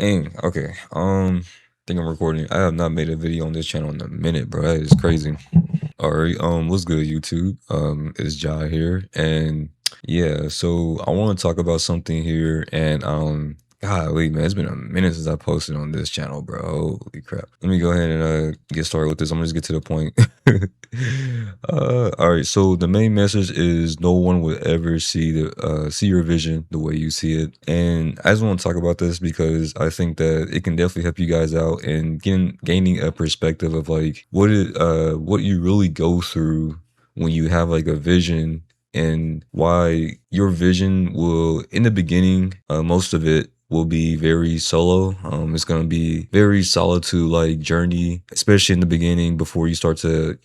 Dang, okay. Think I'm recording. I have not made a video on this channel in a minute, bro. That is crazy. All right, what's good, YouTube? It's Jai here, and yeah, so I want to talk about something here, and golly, man, it's been a minute since I posted on this channel, bro. Holy crap. Let me go ahead and get started with this. I'm gonna just get to the point. All right, so the main message is no one will ever see your vision the way you see it. And I just want to talk about this because I think that it can definitely help you guys out and gaining a perspective of like what you really go through when you have like a vision, and why your vision will, in the beginning, most of it will be very solo. It's gonna be very solitude like journey, especially in the beginning, before you start to,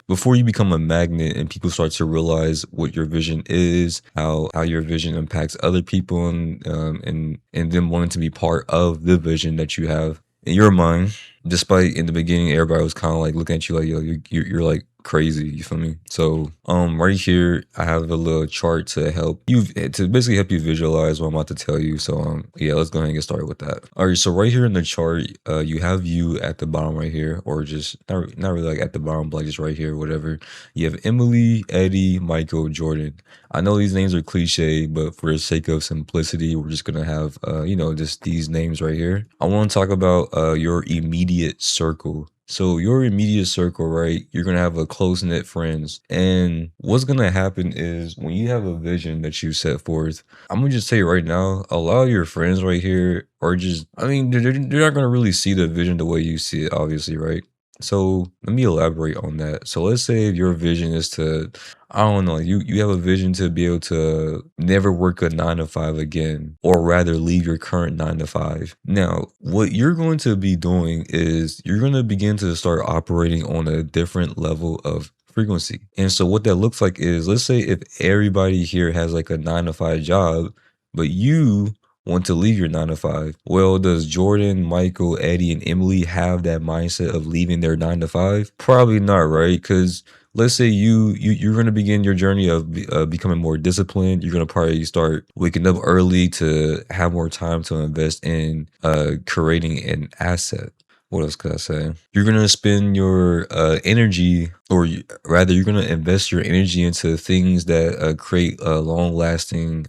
before you become a magnet and people start to realize what your vision is, how your vision impacts other people, and them wanting to be part of the vision that you have in your mind. Despite in the beginning, everybody was kind of like looking at you like, yo, you're like crazy. You feel me? So, right here, I have a little chart to help you, to basically help you visualize what I'm about to tell you. So, yeah, let's go ahead and get started with that. All right. So right here in the chart, you have you at the bottom right here, or just not really like at the bottom, but like just right here, whatever. You have Emily, Eddie, Michael, Jordan. I know these names are cliche, but for the sake of simplicity, we're just gonna have, just these names right here. I want to talk about your immediate circle. So your immediate circle, right? You're gonna have a close knit friends, and what's gonna happen is when you have a vision that you set forth, I'm gonna just say right now, a lot of your friends right here are just, I mean, they're not gonna really see the vision the way you see it, obviously, right? So let me elaborate on that. So let's say if your vision is to, I don't know, you have a vision to be able to never work a 9 to 5 again, or rather leave your current 9 to 5. Now, what you're going to be doing is you're going to begin to start operating on a different level of frequency. And so what that looks like is, let's say if everybody here has like a 9 to 5 job, but you want to leave your 9 to 5. Well, does Jordan, Michael, Eddie, and Emily have that mindset of leaving their 9 to 5? Probably not, right? Because let's say you're going to begin your journey of becoming more disciplined. You're going to probably start waking up early to have more time to invest in creating an asset. What else could I say? You're going to spend your energy, or rather, you're going to invest your energy into things that create long lasting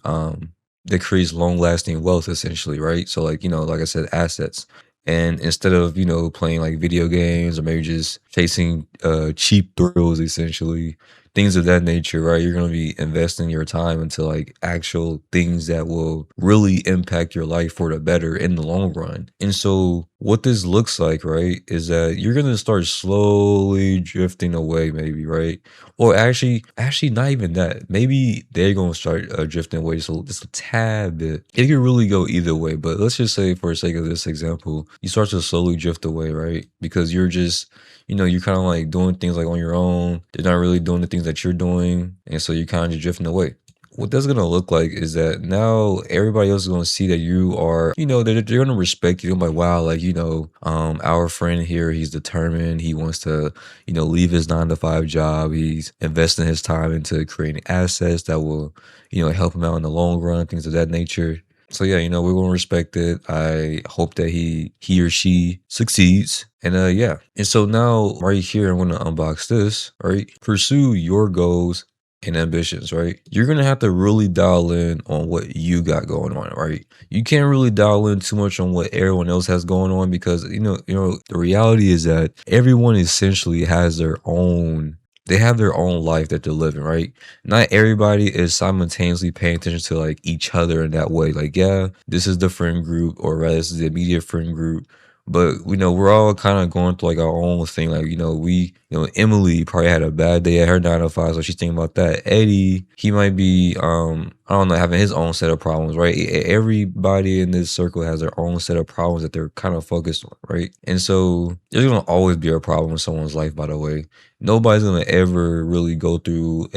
that creates long lasting wealth, essentially, right? So like, like I said, assets. And instead of, playing like video games, or maybe just chasing cheap thrills, essentially, things of that nature, right? You're going to be investing your time into like actual things that will really impact your life for the better in the long run. And so what this looks like, right, is that you're going to start slowly drifting away, maybe, right? Or actually not even that. Maybe they're going to start drifting away just a tad bit. It could really go either way, but let's just say, for the sake of this example, you start to slowly drift away, right? Because you're just, you're kind of like doing things like on your own. They're not really doing the things that you're doing, and so you're kind of just drifting away. What that's gonna look like is that now everybody else is gonna see that you are, they're gonna respect you. They're like, wow, like, our friend here, he's determined. He wants to, leave his 9 to 5 job. He's investing his time into creating assets that will, help him out in the long run, things of that nature. So yeah, we're gonna respect it. I hope that he or she succeeds. And yeah. And so now right here, I'm gonna unbox this, right? Pursue your goals and ambitions, right? You're gonna have to really dial in on what you got going on, right? You can't really dial in too much on what everyone else has going on, because the reality is that everyone essentially has their own, they have their own life that they're living, right? Not everybody is simultaneously paying attention to like each other in that way. Like, yeah, this is the friend group, or rather this is the immediate friend group, but we're all kind of going through like our own thing. Like, Emily probably had a bad day at her 9 to 5, so she's thinking about that. Eddie, he might be I don't know, having his own set of problems, right? Everybody in this circle has their own set of problems that they're kind of focused on, right? And so there's gonna always be a problem in someone's life, by the way. Nobody's gonna ever really go through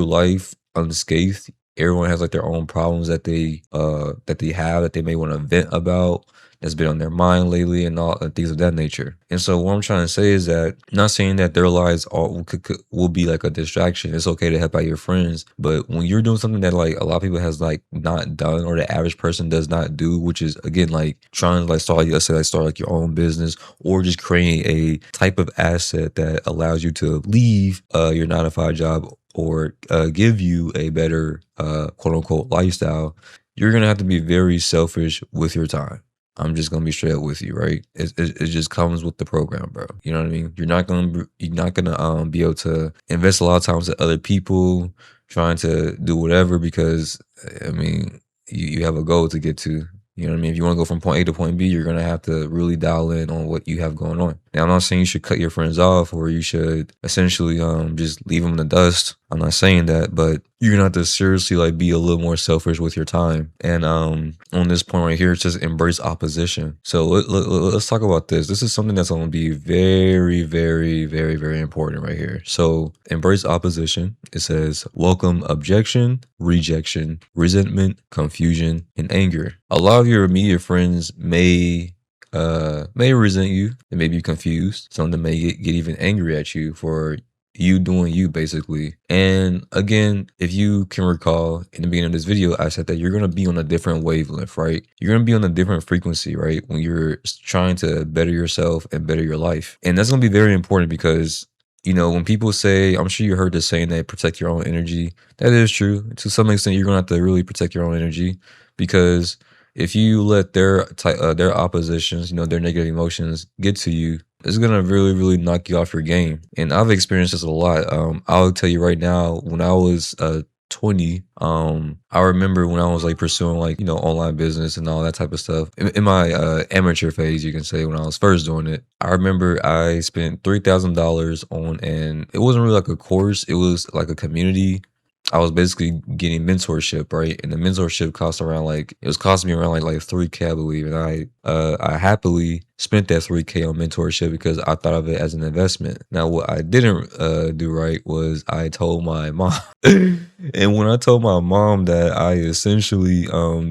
life unscathed. Everyone has like their own problems that they have, that they may want to vent about, that's been on their mind lately and all things of that nature. And so what I'm trying to say is that, not saying that their lives all will be like a distraction. It's okay to help out your friends, but when you're doing something that like a lot of people has like not done, or the average person does not do, which is again like trying to like start, let's say like start like your own business, or just creating a type of asset that allows you to leave your 9 to 5 job, or give you a better quote unquote lifestyle, you're gonna have to be very selfish with your time. I'm just gonna be straight up with you, right? It just comes with the program, bro. You know what I mean? You're not gonna be able to invest a lot of times to other people trying to do whatever, because I mean you have a goal to get to. You know what I mean? If you want to go from point A to point B, you're gonna have to really dial in on what you have going on. Now, I'm not saying you should cut your friends off, or you should essentially just leave them in the dust. I'm not saying that, but you're gonna have to seriously like be a little more selfish with your time. And on this point right here, it's just embrace opposition. So let's talk about this. This is something that's gonna be very, very, very, very important right here. So embrace opposition. It says welcome objection, rejection, resentment, confusion, and anger. A lot of your immediate friends may resent you. They may be confused. Some of them may get even angry at you for you doing you, basically. And again, if you can recall in the beginning of this video, I said that you're going to be on a different wavelength, right? You're going to be on a different frequency, right? When you're trying to better yourself and better your life. And that's going to be very important, because when people say, I'm sure you heard this saying that protect your own energy. That is true. To some extent, you're going to have to really protect your own energy, because if you let their oppositions, their negative emotions get to you, it's gonna really, really knock you off your game. And I've experienced this a lot. I'll tell you right now, when I was 20, I remember when I was like pursuing like online business and all that type of stuff in my amateur phase, you can say, when I was first doing it. I remember I spent $3,000 on, and it wasn't really like a course, it was like a community. I was basically getting mentorship, right? And the mentorship cost around it was costing me around like 3K, I believe. And I happily spent that 3K on mentorship, because I thought of it as an investment. Now, what I didn't do right was I told my mom. And when I told my mom that I essentially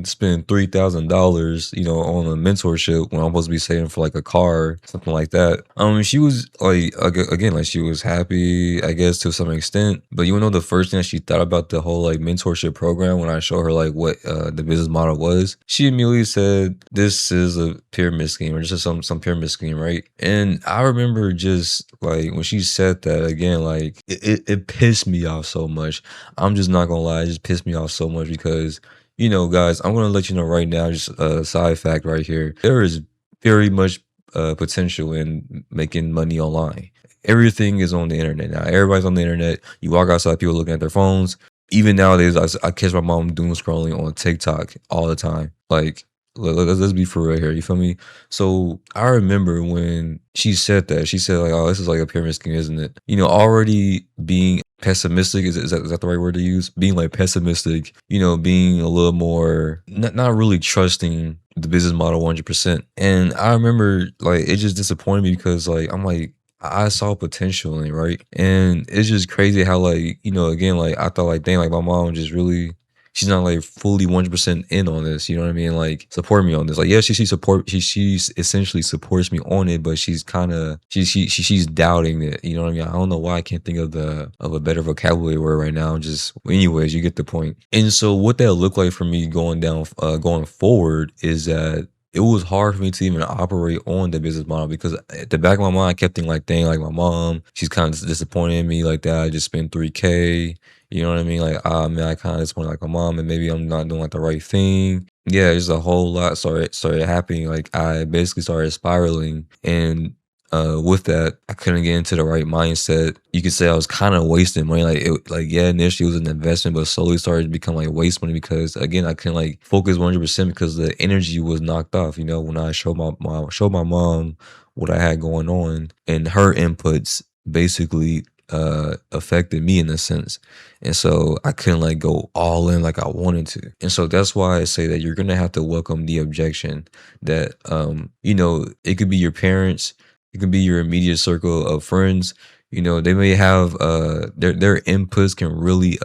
spent $3,000, on a mentorship, when I'm supposed to be saving for like a car, something like that, she was like, again, like she was happy, I guess, to some extent. But the first thing that she thought about the whole like mentorship program, when I showed her like what the business model was, she immediately said, "This is a pyramid scheme, or just some pyramid scheme," right? And I remember just like when she said that, again, like it pissed me off so much. I'm just not gonna lie, it just pissed me off so much, because guys, I'm gonna let you know right now, just a side fact right here. There is very much potential in making money online. Everything is on the internet now. Everybody's on the internet. You walk outside, people looking at their phones. Even nowadays, I catch my mom doom scrolling on TikTok all the time. Like, let's be for real here. You feel me? So I remember when she said that, she said like, "Oh, this is like a pyramid scheme, isn't it?" Already being pessimistic, is that the right word to use? Being like pessimistic, being a little more not really trusting the business model 100%. And I remember like it just disappointed me, because like I'm like, I saw potential in it, right? And it's just crazy how like, again, like I thought like, dang, like my mom just really, she's not like fully 100% in on this, you know what I mean? Like support me on this. Like, yeah, she's essentially supports me on it, but she's kind of, she's doubting it, you know what I mean? I don't know why I can't think of a better vocabulary word right now. Just anyways, you get the point. And so what that looked like for me going forward is that it was hard for me to even operate on the business model, because at the back of my mind, I kept thinking like, dang, like my mom, she's kind of disappointed in me like that. I just spent 3K, you know what I mean? Like, man, I kind of disappointed like my mom, and maybe I'm not doing like the right thing. Yeah, just a whole lot started happening. Like I basically started spiraling, and with that, I couldn't get into the right mindset. You could say I was kind of wasting money. Yeah, initially it was an investment, but slowly started to become like waste money, because again, I couldn't like focus 100%, because the energy was knocked off. When I showed my mom what I had going on, and her inputs basically affected me in a sense. And so I couldn't like go all in like I wanted to. And so that's why I say that you're gonna have to welcome the objection, that it could be your parents, it could be your immediate circle of friends. They may have their inputs can really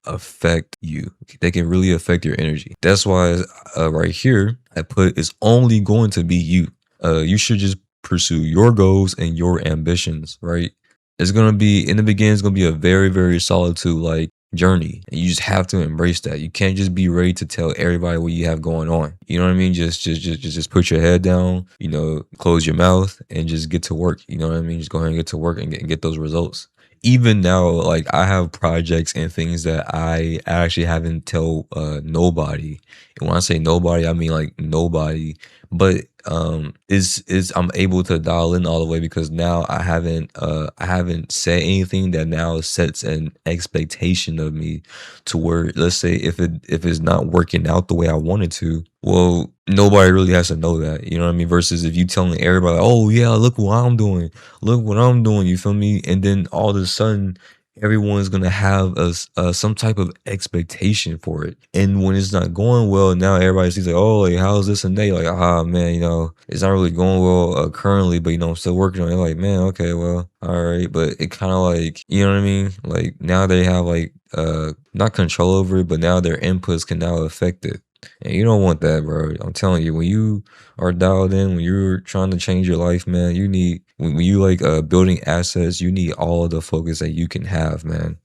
affect you. They can really affect your energy. That's why right here I put it's only going to be you. You should just pursue your goals and your ambitions, right? It's gonna be in the beginning. It's gonna be a very, very solitude like journey, and you just have to embrace that. You can't just be ready to tell everybody what you have going on. You know what I mean? Just put your head down. You know, close your mouth and just get to work. You know what I mean? Just go ahead and get to work and get those results. Even now, like I have projects and things that I actually haven't tell nobody. And when I say nobody, I mean like nobody. But is I'm able to dial in all the way because now I haven't said anything that now sets an expectation of me to where, let's say, if it's not working out the way I wanted to, well, nobody really has to know that, you know what I mean? Versus if you telling everybody, oh yeah, look what I'm doing, look what I'm doing, you feel me? And then all of a sudden everyone's gonna have some type of expectation for it. And when it's not going well, now everybody sees like, oh, like how's this and they like, ah man, you know, it's not really going well currently, but you know, I'm still working on it. Like, man, okay, well, all right. But it kind of like, you know what I mean? Like now they have like not control over it, but now their inputs can now affect it. And you don't want that, bro. I'm telling you, when you are dialed in, when you're trying to change your life, man, you need when you like building assets, you need all of the focus that you can have, man.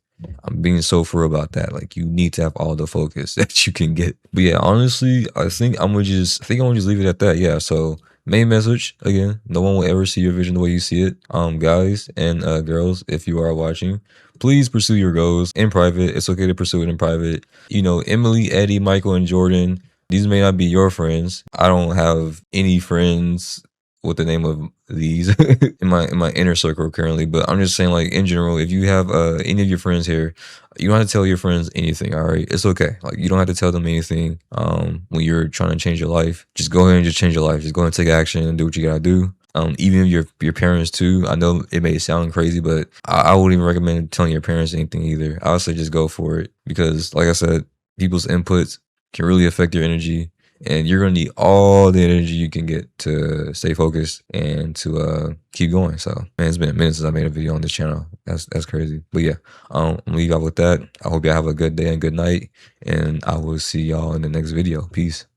I'm being so for about that. Like you need to have all the focus that you can get. But yeah, honestly, I think I'm gonna just leave it at that. Yeah. So main message again, no one will ever see your vision the way you see it. Guys and girls, if you are watching, please pursue your goals in private. It's okay to pursue it in private. You know, Emily, Eddie, Michael, and Jordan, these may not be your friends. I don't have any friends with the name of these in my inner circle currently, but I'm just saying like in general, if you have any of your friends here, you don't have to tell your friends anything, all right? It's okay. Like you don't have to tell them anything when you're trying to change your life. Just go ahead and just change your life. Just go ahead and take action and do what you gotta do. Even if your parents too. I know it may sound crazy, but I wouldn't even recommend telling your parents anything either. I would say just go for it because, like I said, people's inputs can really affect your energy, and you're gonna need all the energy you can get to stay focused and to keep going. So, man, it's been a minute since I made a video on this channel. That's crazy. But yeah, I'm gonna leave y'all with that. I hope y'all have a good day and good night, and I will see y'all in the next video. Peace.